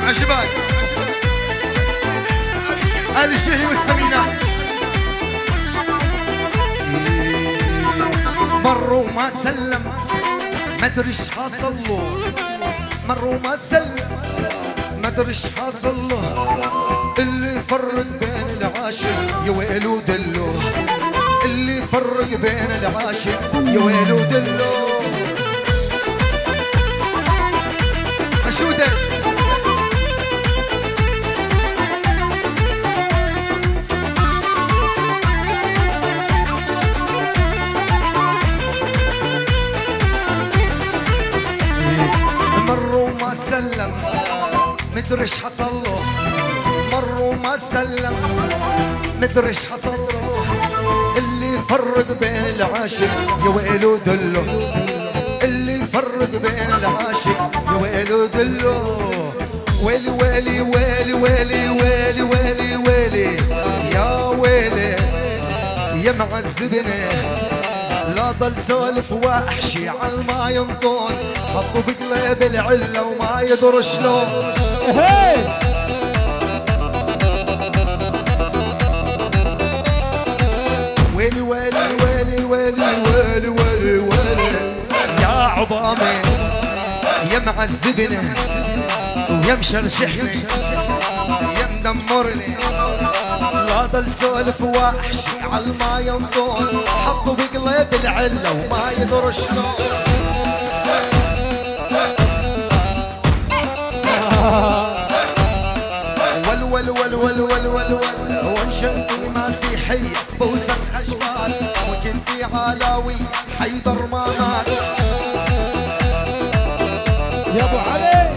عجبك هذه الشهري والسمينة مروا ما سلم ما ادري ايش حاصل له مروا ما سلم ما ادري ايش حاصل له اللي يفرق بين العاشق يا ويل ودلو اللي يفرق بين العاشق يا ويل ودلو مشودة مروا ما سلم مدري ايش حصل له مروا ما سلم مدري ايش حصل له اللي يفرق بين العاشق يا ويل ودلو اللي يفرق بين العاشق يا ويل ودلو ويلي ويلي ويلي ويلي ويلي ويلي ويلي يا ويلي يا معذبني لا ضل سولف واحشي عالما ينطون حطوا بقلب العله وما يدري شلون ويلي ويلي ويلي ويلي ويلي ويلي ويلي يا عظامي يا معذبني ويا مشرشحني يا مدمرني لا ضل سولف واحشي عالما ينطون حطوا بقلب العله وما يدري شلون ول ول ول ول ول ول ول وانشنتي مسيحية بوسة خشبان وكنتي علاوي حيدر ما مات يا ابو علي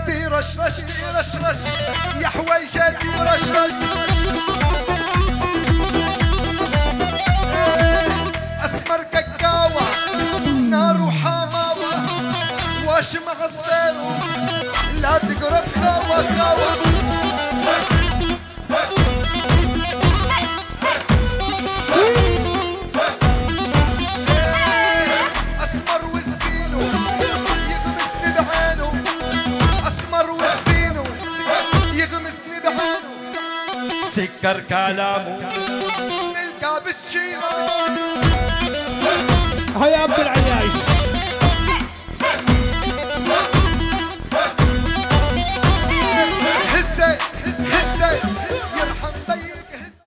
دي رشرش دي رشرش يا حويجة دي رشرش اسمر كاكاوة نار وحماوة واش مغصبينو لا تقرب خاوة خاوة اسمر والزينو يغمسني بعينه اسمر والزينو يغمسني بعينه سكر كلامه نلقى بالشيرة هيا عبد العياش هسه هسه